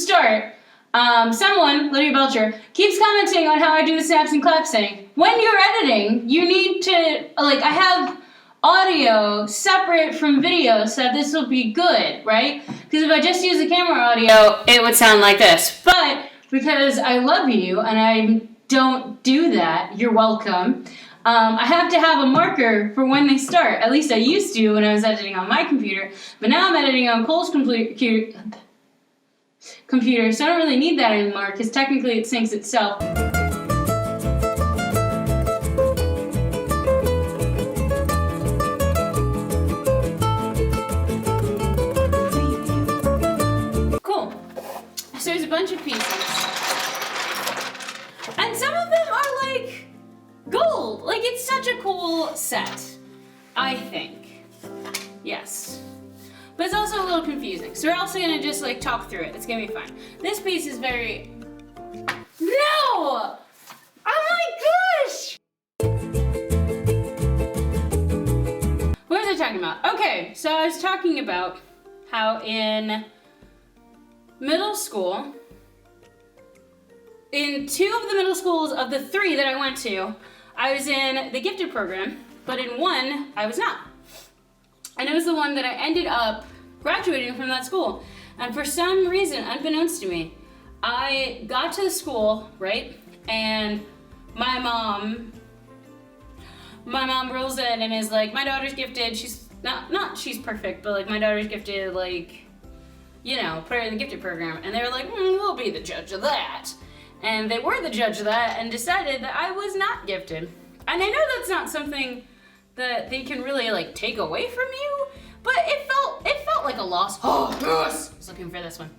start, someone, Lydia Belcher, keeps commenting on how I do the snaps and claps thing. When you're editing, you need to, like, I have audio separate from video so that this will be good, right? Because if I just use the camera audio, it would sound like this. But because I love you and I don't do that, you're welcome, I have to have a marker for when they start. At least I used to when I was editing on my computer. But now I'm editing on Cole's computer, so I don't really need that anymore because technically it syncs itself. Cool. So there's a bunch of pieces. And some of them are like gold. Like, it's such a cool set, I think. Yes. But it's also a little confusing. So we're also gonna just like talk through it. It's gonna be fine. This piece is very... No! Oh my gosh! What was I talking about? Okay, so I was talking about how in middle school, in 2 of the middle schools of the 3 that I went to, I was in the gifted program, but in 1, I was not. And it was the one that I ended up graduating from that school. And for some reason, unbeknownst to me, I got to the school, right? And my mom rolls in and is like, my daughter's gifted. She's not she's perfect, but like my daughter's gifted, like, you know, put her in the gifted program. And they were like, we'll be the judge of that. And they were the judge of that and decided that I was not gifted. And I know that's not something that they can really like take away from you, but it felt like a loss. Oh, yes! I was looking for this one.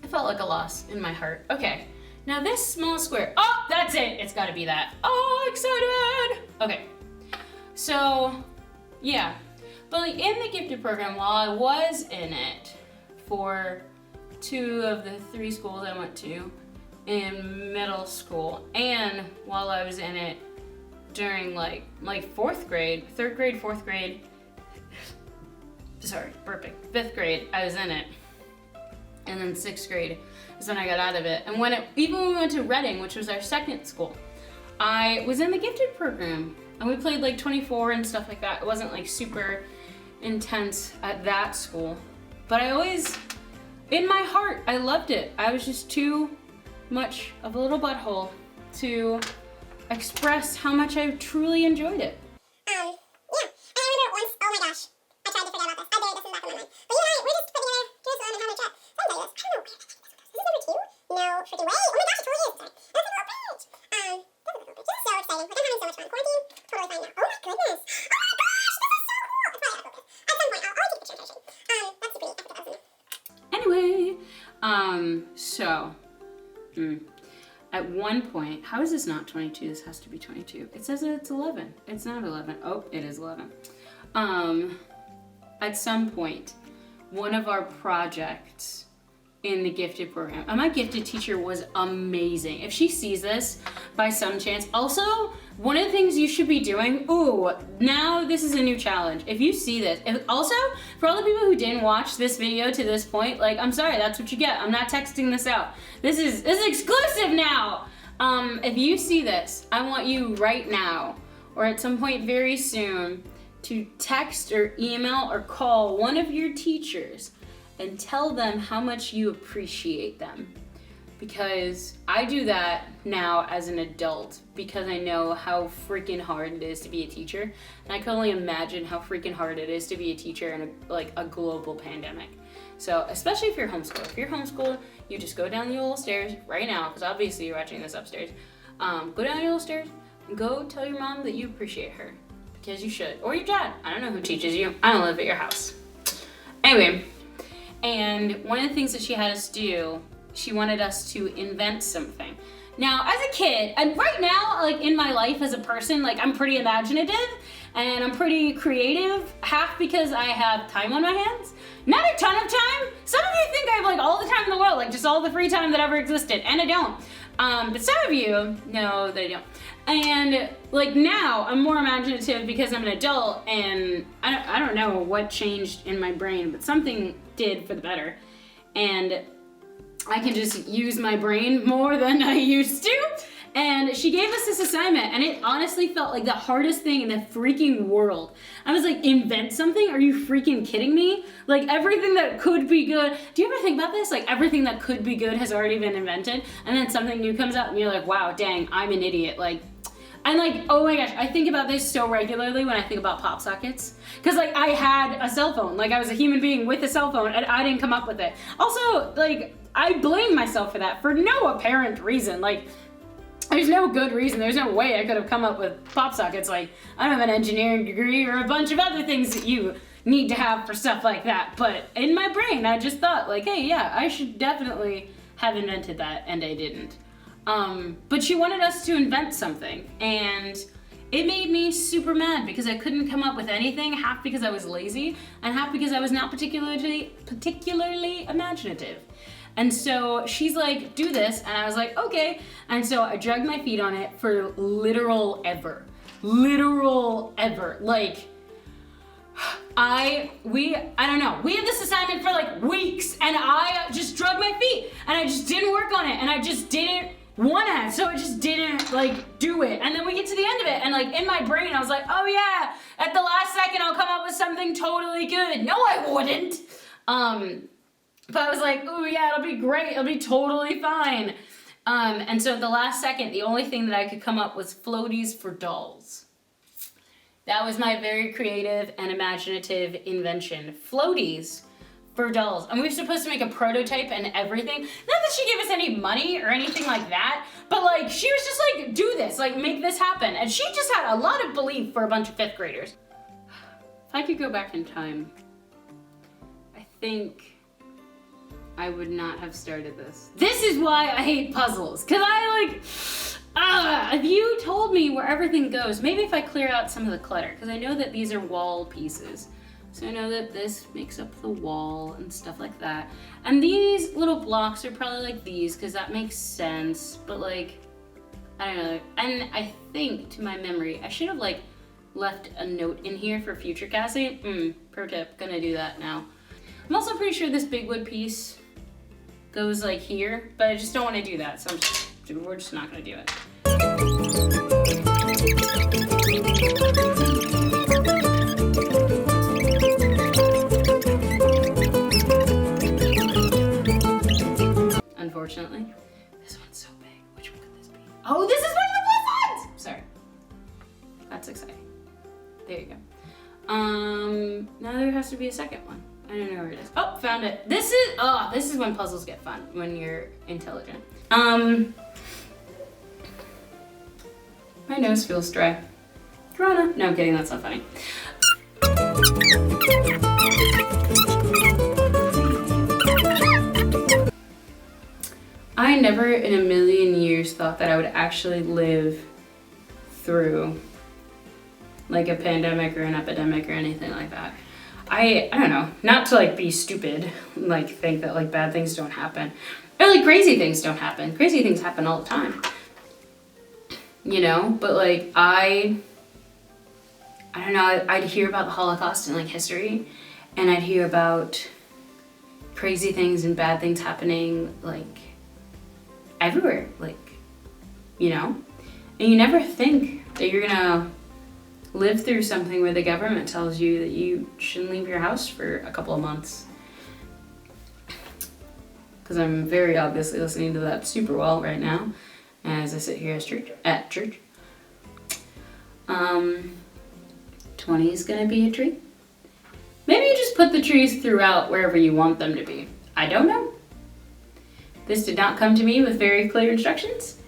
It felt like a loss in my heart. Okay, now this small square. Oh, that's it. It's got to be that. Oh, excited. Okay, so yeah, but like in the gifted program, while I was in it for 2 of the 3 schools I went to in middle school, and while I was in it during like 4th grade, 3rd grade, 4th grade, sorry, burping, 5th grade, I was in it. And then 6th grade is when I got out of it. And even when we went to Reading, which was our 2nd school, I was in the gifted program. And we played like 24 and stuff like that. It wasn't like super intense at that school. But I always, in my heart, I loved it. I was just too much of a little butthole to express how much I truly enjoyed it. Yeah, and I remember once, oh my gosh, I tried to forget about this. I buried this in the back of my mind. But you and I, we're just putting together Jerusalem and having a chat. So I'm this. I don't know where this is. Is this number 2? No freaking way. Oh my gosh, it totally is. Sorry. That's a little page. This is so exciting. Like, I'm having so much fun. Quarantine, totally fine now. Oh my goodness. Oh my gosh, this is so cool. It's probably not focused. At some point, I'll take a picture of it. That's super neat. I put that in. Anyway, at one point, how is this not 22? This has to be 22. It says that it's 11. It's not 11. Oh, it is 11. At some point, one of our projects in the gifted program, and my gifted teacher was amazing. If she sees this by some chance, also, one of the things you should be doing, now this is a new challenge. If you see this, also, for all the people who didn't watch this video to this point, like, I'm sorry, that's what you get. I'm not texting this out. This is exclusive now. If you see this, I want you right now, or at some point very soon, to text or email or call one of your teachers and tell them how much you appreciate them. Because I do that now as an adult because I know how freaking hard it is to be a teacher. And I can only imagine how freaking hard it is to be a teacher in a global pandemic. So especially if you're homeschooled. If you're homeschooled, you just go down the little stairs right now, because obviously you're watching this upstairs. Go down your little stairs and go tell your mom that you appreciate her. Because you should. Or your dad. I don't know who teaches you. I don't live at your house. Anyway, and one of the things that she had us do, she wanted us to invent something. Now, as a kid, and right now, like in my life as a person, like I'm pretty imaginative and I'm pretty creative, half because I have time on my hands. Not a ton of time. Some of you think I have like all the time in the world, like just all the free time that ever existed, and I don't. But some of you know that I don't. And like now, I'm more imaginative because I'm an adult, and I don't know what changed in my brain, but something did for the better. and I can just use my brain more than I used to. And she gave us this assignment, and it honestly felt like the hardest thing in the freaking world. I was like, invent something? Are you freaking kidding me? Like, everything that could be good. Do you ever think about this? Like, everything that could be good has already been invented, and then something new comes out, and you're like, wow, dang, I'm an idiot. Like, and like, oh my gosh, I think about this so regularly when I think about pop sockets. Cause like, I had a cell phone. Like, I was a human being with a cell phone, and I didn't come up with it. Also, like, I blame myself for that for no apparent reason. Like, there's no good reason. There's no way I could have come up with pop sockets. Like, I don't have an engineering degree or a bunch of other things that you need to have for stuff like that. But in my brain, I just thought like, hey, yeah, I should definitely have invented that, and I didn't. But she wanted us to invent something, and it made me super mad because I couldn't come up with anything, half because I was lazy, and half because I was not particularly imaginative. And so she's like, do this, and I was like, okay. And so I dragged my feet on it for literal ever. Like, I don't know. We had this assignment for like weeks, and I just dragged my feet, and I just didn't work on it, and I just didn't want to, so I just didn't like do it. And then we get to the end of it, and like in my brain, I was like, oh yeah, at the last second, I'll come up with something totally good. No, I wouldn't. But I was like, ooh, yeah, it'll be great. It'll be totally fine. And so at the last second, the only thing that I could come up was floaties for dolls. That was my very creative and imaginative invention. Floaties for dolls. And we were supposed to make a prototype and everything. Not that she gave us any money or anything like that, but like, she was just like, do this, like make this happen. And she just had a lot of belief for a bunch of 5th graders. If I could go back in time, I think I would not have started this. This is why I hate puzzles, cause I like, if you told me where everything goes, maybe if I clear out some of the clutter, cause I know that these are wall pieces. So I know that this makes up the wall and stuff like that. And these little blocks are probably like these, cause that makes sense, but like, I don't know. And I think, to my memory, I should have like left a note in here for future casting. Pro tip, gonna do that now. I'm also pretty sure this big wood piece goes like here, but I just don't want to do that, so we're just not going to do it. Unfortunately, this one's so big. Which one could this be? Oh, this is one of the blue ones! Sorry. That's exciting. There you go. Now there has to be a second one. I don't know where it is. Oh, found it. This is when puzzles get fun, when you're intelligent. My nose feels dry. Corona. No, I'm kidding, that's not funny. I never in a million years thought that I would actually live through like a pandemic or an epidemic or anything like that. I don't know, not to like be stupid, like think that like bad things don't happen, or like crazy things don't happen. Crazy things happen all the time, you know, but like I don't know, I'd hear about the Holocaust and like history, and I'd hear about crazy things and bad things happening like everywhere, like, you know, and you never think that you're gonna live through something where the government tells you that you shouldn't leave your house for a couple of months. Because I'm very obviously listening to that super well right now as I sit here at church. 20 is gonna be a tree. Maybe you just put the trees throughout wherever you want them to be. I don't know. This did not come to me with very clear instructions.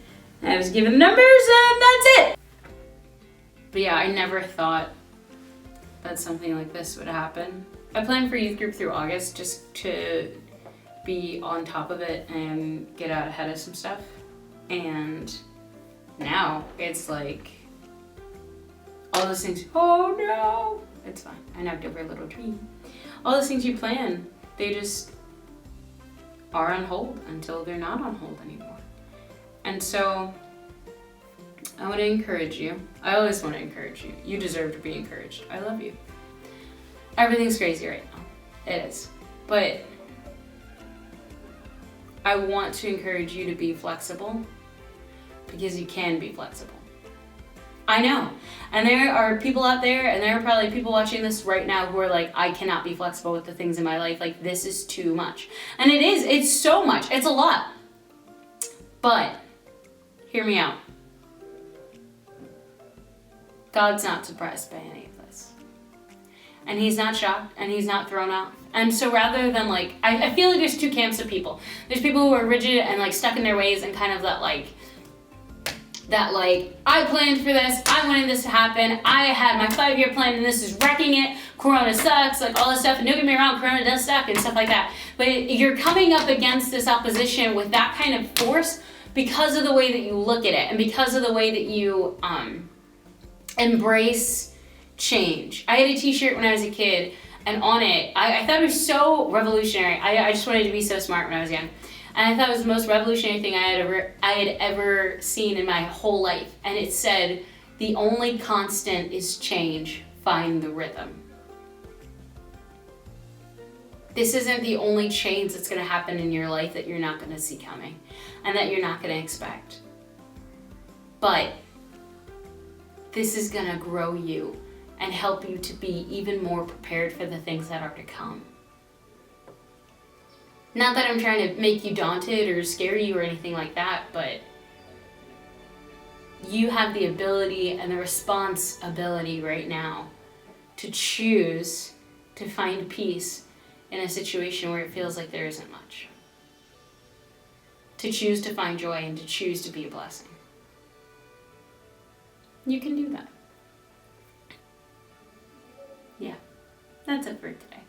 I was given numbers and that's it. But yeah, I never thought that something like this would happen. I planned for youth group through August just to be on top of it and get out ahead of some stuff. And now it's like all those things, oh no, it's fine. I knocked over a little tree. All those things you plan, they just are on hold until they're not on hold anymore. And so I want to encourage you. I always want to encourage you. You deserve to be encouraged. I love you. Everything's crazy right now. It is. But I want to encourage you to be flexible, because you can be flexible. I know. And there are people out there, and there are probably people watching this right now who are like, I cannot be flexible with the things in my life. Like, this is too much. And it is. It's so much. It's a lot. But, hear me out. God's not surprised by any of this. And he's not shocked, and he's not thrown off. And so rather than like, I feel like there's two camps of people. There's people who are rigid and like stuck in their ways and kind of that like, I planned for this, I wanted this to happen, I had my 5-year plan and this is wrecking it, Corona sucks, like all this stuff, and don't get me wrong, Corona does suck and stuff like that. But you're coming up against this opposition with that kind of force because of the way that you look at it and because of the way that you embrace change. I had a t-shirt when I was a kid, and on it, I thought it was so revolutionary. I just wanted to be so smart when I was young. And I thought it was the most revolutionary thing I had ever seen in my whole life. And it said, the only constant is change, find the rhythm. This isn't the only change that's gonna happen in your life that you're not gonna see coming and that you're not gonna expect. But this is gonna grow you and help you to be even more prepared for the things that are to come. Not that I'm trying to make you daunted or scare you or anything like that, but you have the ability and the responsibility right now to choose to find peace in a situation where it feels like there isn't much. To choose to find joy and to choose to be a blessing. You can do that. Yeah, that's it for today.